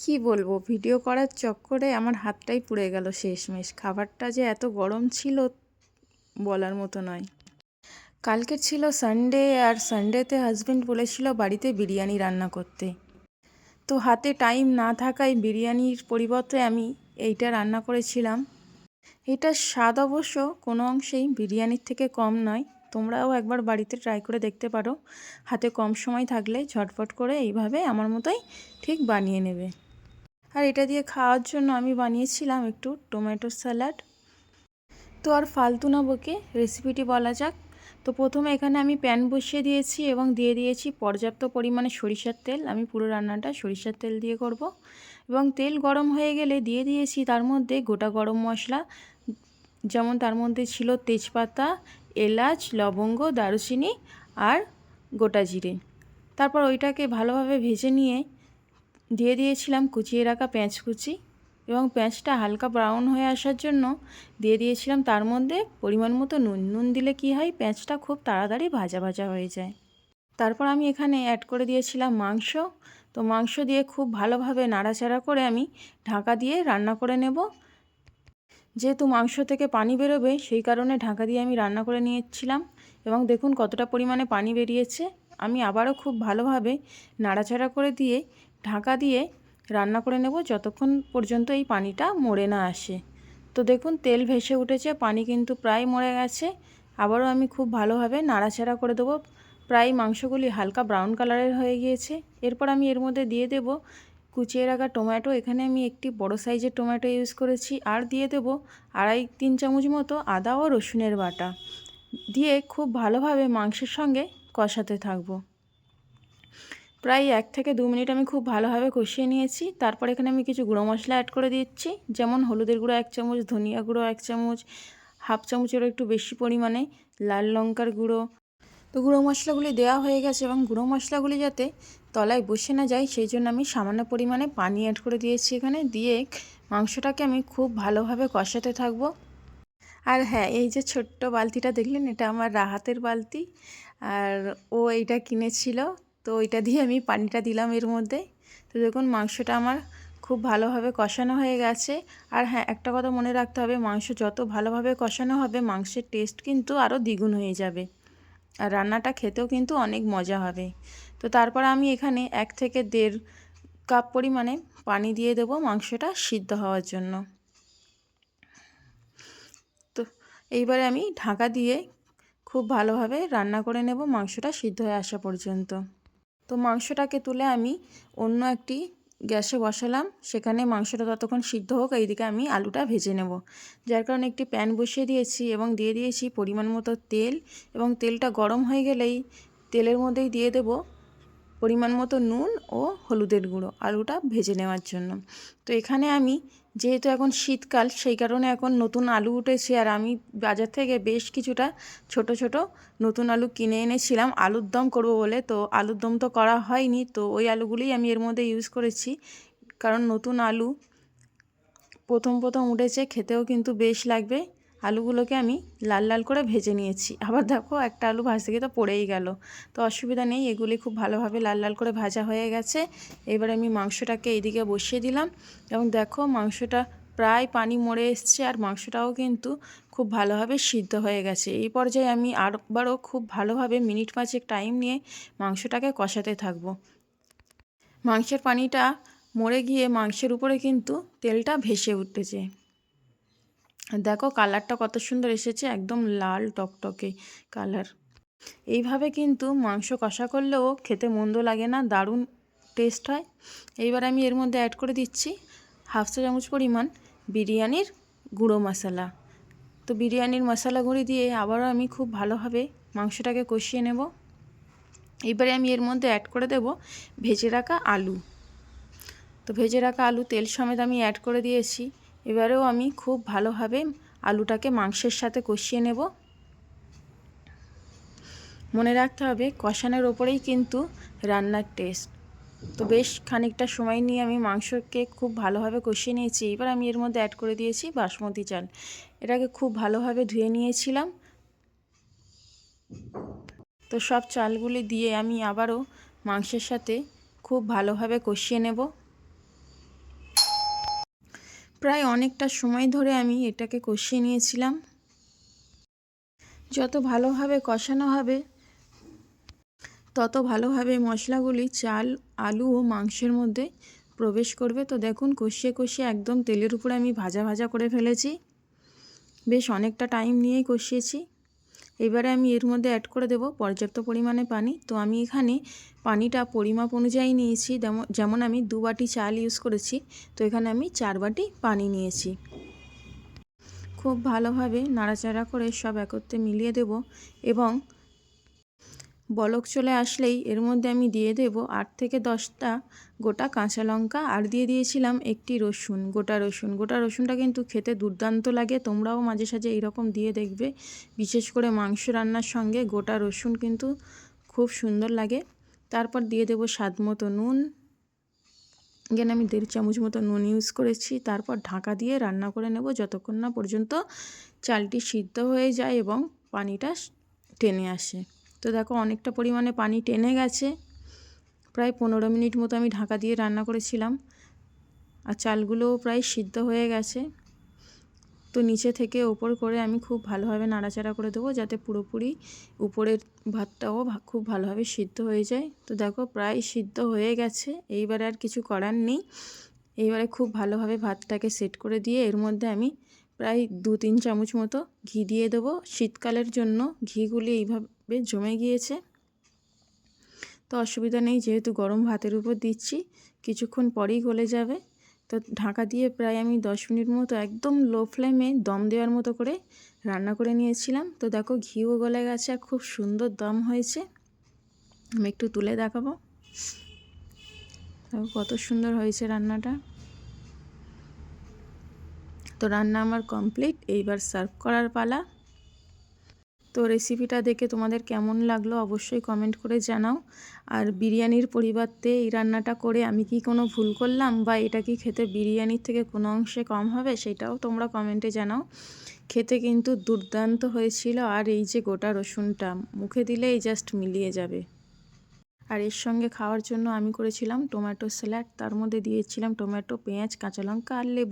কি বলবো, ভিডিও করার চক্করে আমার হাতটাই পুড়ে গেল শেষমেশ। খাবারটা যে এত গরম ছিল বলার মতো নয়। কালকে ছিল সানডে, আর সানডেতে হাজবেন্ড বলেছিল বাড়িতে বিরিয়ানি রান্না করতে। তো হাতে টাইম না থাকায় বিরিয়ানির পরিবর্তে আমি এইটা রান্না করেছিলাম। এটার স্বাদ অবশ্য কোনো অংশেই বিরিয়ানির থেকে কম নয়। তোমরাও একবার বাড়িতে ট্রাই করে দেখতে পারো। হাতে কম সময় থাকলে ঝটফট করে এইভাবে আমার মতোই ঠিক বানিয়ে নেবে। আর এটা দিয়ে খাওয়ার জন্য আমি বানিয়েছিলাম একটু টমেটো স্যালাড। তো আর ফালতু না বকে রেসিপিটি বলা যাক। তো প্রথমে এখানে আমি প্যান বসিয়ে দিয়েছি এবং দিয়ে দিয়েছি পর্যাপ্ত পরিমাণে সরিষার তেল। আমি পুরো রান্নাটা সরিষার তেল দিয়ে করব। এবং তেল গরম হয়ে গেলে দিয়ে দিয়েছি তার মধ্যে গোটা গরম মশলা, যেমন তার মধ্যে ছিল তেজপাতা, এলাচ, লবঙ্গ, দারুচিনি আর গোটা জিরে। তারপর ওইটাকে ভালোভাবে ভেজে নিয়ে দিয়ে দিয়েছিলাম কুচিয়ে রাখা পেঁয়াজ কুচি, এবং পেঁয়াজটা হালকা ব্রাউন হয়ে আসার জন্য দিয়ে দিয়েছিলাম তার মধ্যে পরিমাণ মতো নুন দিলে কি হয়, পেঁয়াজটা খুব তাড়াতাড়ি ভাজা ভাজা হয়ে যায়। তারপর আমি এখানে অ্যাড করে দিয়েছিলাম মাংস। তো মাংস দিয়ে খুব ভালোভাবে নাড়াচাড়া করে আমি ঢাকা দিয়ে রান্না করে নেব। যেহেতু মাংস থেকে পানি বেরোবে সেই কারণে ঢাকা দিয়ে আমি রান্না করে নিয়েছিলাম। এবং দেখুন কতটা পরিমাণে পানি বেরিয়েছে। আমি আবারও খুব ভালোভাবে নাড়াচাড়া করে দিয়ে ঢাকা দিয়ে রান্না করে নেব যতক্ষণ পর্যন্ত এই পানিটা মরে না আসে। তো দেখুন তেল ভেসে উঠেছে, পানি কিন্তু প্রায় মরে গেছে। আবারও আমি খুব ভালোভাবে নাড়াচাড়া করে দেবো। প্রায় মাংসগুলি হালকা ব্রাউন কালারের হয়ে গিয়েছে। এরপর আমি এর মধ্যে দিয়ে দেব কুচিয়ে রাখা টমেটো। এখানে আমি একটি বড় সাইজের টমেটো ইউজ করেছি। আর দিয়ে দেব 2.5-3 চামচ মতো আদা ও রসুনের বাটা দিয়ে খুব ভালোভাবে মাংসের সঙ্গে কষাতে থাকবো। প্রায় 1 থেকে 2 মিনিট আমি খুব ভালোভাবে কষিয়ে নিয়েছি। তারপর এখানে আমি কিছু গুঁড়ো মশলা অ্যাড করে দিচ্ছি, যেমন হলুদের গুঁড়ো 1 চামচ, ধনিয়া গুঁড়ো 1 চামচ, হাফ চামচেরও একটু বেশি পরিমাণে লাল লঙ্কার গুঁড়ো। তো গুঁড়ো মশলাগুলি দেওয়া হয়ে গেছে এবং গুঁড়ো মশলাগুলি যাতে তলায় বসে না যায় সেই জন্য আমি সামান্য পরিমাণে পানি অ্যাড করে দিয়েছি। এখানে দিয়ে মাংসটাকে আমি খুব ভালোভাবে কষাতে থাকবো। আর হ্যাঁ, এই যে ছোট্ট বালতিটা দেখলেন, এটা আমার রাহাতের বালতি। আর ও এইটা কিনেছিল, তো ওইটা দিয়ে আমি পানিটা দিলাম এর মধ্যে। তো দেখুন মাংসটা আমার খুব ভালোভাবে কষানো হয়ে গেছে। আর হ্যাঁ, একটা কথা মনে রাখতে হবে, মাংস যত ভালোভাবে কষানো হবে মাংসের টেস্ট কিন্তু আরও দ্বিগুণ হয়ে যাবে, আর রান্নাটা খেতেও কিন্তু অনেক মজা হবে। তো তারপর আমি এখানে 1 থেকে 1.5 কাপ পরিমাণে পানি দিয়ে দেবো মাংসটা সিদ্ধ হওয়ার জন্য। তো এইবারে আমি ঢাকা দিয়ে খুব ভালোভাবে রান্না করে নেব মাংসটা সিদ্ধ হয়ে আসা পর্যন্ত। তো মাংসটাকে তুলে আমি অন্য একটি গ্যাসে বসালাম, সেখানে মাংসটা ততক্ষণ সিদ্ধ হোক, এইদিকে আমি আলুটা ভেজে নেব। যার কারণে একটি প্যান বসিয়ে দিয়েছি এবং দিয়ে দিয়েছি পরিমাণ মতো তেল। এবং তেলটা গরম হয়ে গেলেই তেলের মধ্যেই দিয়ে দেব পরিমাণ মতো নুন ও হলুদের গুঁড়ো আলুটা ভেজে নেওয়ার জন্য। তো এখানে আমি যেহেতু এখন শীতকাল সেই কারণে এখন নতুন আলু উঠেছে, আর আমি বাজার থেকে বেশ কিছুটা ছোট ছোট নতুন আলু কিনে এনেছিলাম আলুর দম করব বলে। তো আলুর দম তো করা হয়নি, তো ওই আলুগুলিই আমি এর মধ্যে ইউজ করেছি, কারণ নতুন আলু প্রথম প্রথম উঠেছে, খেতেও কিন্তু বেশ লাগবে। আলুগুলোকে আমি লাল লাল করে ভেজে নিয়েছি। আবার দেখো একটা আলু ভাজতে গিয়ে তো পড়েই গেল, তো অসুবিধা নেই, এগুলি খুব ভালোভাবে লাল লাল করে ভাজা হয়ে গেছে। এবার আমি মাংসটাকে এইদিকে বসিয়ে দিলাম এবং দেখো মাংসটা প্রায় পানি মরে এসছে, আর মাংসটাও কিন্তু খুব ভালোভাবে সিদ্ধ হয়ে গেছে। এই পর্যায়ে আমি আবারও খুব ভালোভাবে মিনিট 5 টাইম নিয়ে মাংসটাকে কষাতে থাকবো। মাংসের পানিটা মরে গিয়ে মাংসের উপরে কিন্তু তেলটা ভেসে উঠেছে। দেখো কালারটা কত সুন্দর এসেছে, একদম লাল টকটকে কালার। এইভাবে কিন্তু মাংস কষা করলেও খেতে মন্দ লাগে না, দারুণ টেস্ট হয়। এইবার আমি এর মধ্যে অ্যাড করে দিচ্ছি হাফ চা চামচ পরিমাণ বিরিয়ানির গুঁড়ো মশলা। তো বিরিয়ানির মশলা গুঁড়ি দিয়ে আবারও আমি খুব ভালোভাবে মাংসটাকে কষিয়ে নেব। এইবারে আমি এর মধ্যে অ্যাড করে দেব ভেজে রাখা আলু। তো ভেজে রাখা আলু তেল সমেত আমি অ্যাড করে দিয়েছি। এবারেও আমি খুব ভালোভাবে আলুটাকে মাংসের সাথে কষিয়ে নেব। মনে রাখতে হবে কষানোর ওপরেই কিন্তু রান্নার টেস্ট। তো বেশ খানিকটা সময় নিয়ে আমি মাংসকে খুব ভালোভাবে কষিয়ে নিয়েছি। এবার আমি এর মধ্যে অ্যাড করে দিয়েছি বাসমতি চাল। এটাকে খুব ভালোভাবে ধুয়ে নিয়েছিলাম। তো সব চালগুলি দিয়ে আমি আবারও মাংসের সাথে খুব ভালোভাবে কষিয়ে নেব। প্রায় অনেকটা সময় ধরে আমি এটাকে কষিয়ে নিয়েছিলাম। যত ভালোভাবে কষানো হবে তত ভালোভাবে মশলাগুলি চাল, আলু ও মাংসের মধ্যে প্রবেশ করবে। তো দেখুন কষিয়ে কষিয়ে একদম তেলের উপরে আমি ভাজা ভাজা করে ফেলেছি। বেশ অনেকটা টাইম নিয়েই কষিয়েছি। এবারে আমি এর মধ্যে অ্যাড করে দেব পর্যাপ্ত পরিমাণে পানি। তো আমি এখানে পানিটা পরিমাপ অনুযায়ী নিয়েছি, যেমন আমি 2 বাটি চাল ইউজ করেছি, তো এখানে আমি 4 বাটি পানি নিয়েছি। খুব ভালোভাবে নাড়াচাড়া করে সব একত্রে মিলিয়ে দেব এবং বলক চলে আসলেই এর মধ্যে আমি দিয়ে দেব 8 থেকে 10টা গোটা কাঁচা লঙ্কা, আর দিয়ে দিয়েছিলাম একটি রসুন, গোটা রসুন। গোটা রসুনটা কিন্তু খেতে দুর্দান্ত লাগে, তোমরাও মাঝে সাঝে এইরকম দিয়ে দেখবে। বিশেষ করে মাংস রান্নার সঙ্গে গোটা রসুন কিন্তু খুব সুন্দর লাগে। তারপর দিয়ে দেব স্বাদ মতো নুন, এখানে আমি 1.5 চামচ মতো নুন ইউজ করেছি। তারপর ঢাকা দিয়ে রান্না করে নেব যতক্ষণ না পর্যন্ত চালটি সিদ্ধ হয়ে যায় এবং পানিটা টেনে আসে। তো দেখো অনেকটা পরিমাণে পানি টেনে গেছে, প্রায় 15 মিনিট মতো আমি ঢাকা দিয়ে রান্না করেছিলাম, আর চালগুলোও প্রায় সিদ্ধ হয়ে গেছে। তো নিচে থেকে ওপর করে আমি খুব ভালোভাবে নাড়াচাড়া করে দেবো, যাতে পুরোপুরি উপরের ভাতটাও খুব ভালোভাবে সিদ্ধ হয়ে যায়। তো দেখো প্রায় সিদ্ধ হয়ে গেছে, এইবারে আর কিছু করার নেই। এইবারে খুব ভালোভাবে ভাতটাকে সেট করে দিয়ে এর মধ্যে আমি প্রায় 2-3 চামচ মতো ঘি দিয়ে দেবো। শীতকালের জন্য ঘিগুলি এইভাবে জমে গিয়েছে, তো অসুবিধা নেই, যেহেতু গরম ভাতের উপর দিচ্ছি, কিছুক্ষণ পরেই গলে যাবে। তো ঢাকা দিয়ে প্রায় আমি 10 মিনিট মতো একদম লো ফ্লেমে দম দেওয়ার মতো করে রান্না করে নিয়েছিলাম। তো দেখো ঘিও গলে গেছে আর খুব সুন্দর দম হয়েছে। আমি একটু তুলে দেখাবো, দেখো কত সুন্দর হয়েছে রান্নাটা। তো রান্না আমার কমপ্লিট, এইবার সার্ভ করার পালা। তো রেসিপিটা দেখে তোমাদের কেমন লাগলো অবশ্যই কমেন্ট করে জানাও। আর বিরিয়ানির পরিবর্তে এই রান্নাটা করে আমি কি কোনো ভুল করলাম, বা এটা কি খেতে বিরিয়ানির থেকে কোনো অংশে কম হবে, সেটাও তোমরা কমেন্টে জানাও। খেতে কিন্তু দুর্দান্ত হয়েছিল, আর এই যে গোটা রসুনটা মুখে দিলেই জাস্ট মিলিয়ে যাবে। আর এর সঙ্গে খাওয়ার জন্য আমি করেছিলাম টমেটো স্যালাড, তার মধ্যে দিয়েছিলাম টমেটো, পেঁয়াজ, কাঁচা লঙ্কা আর লেবু।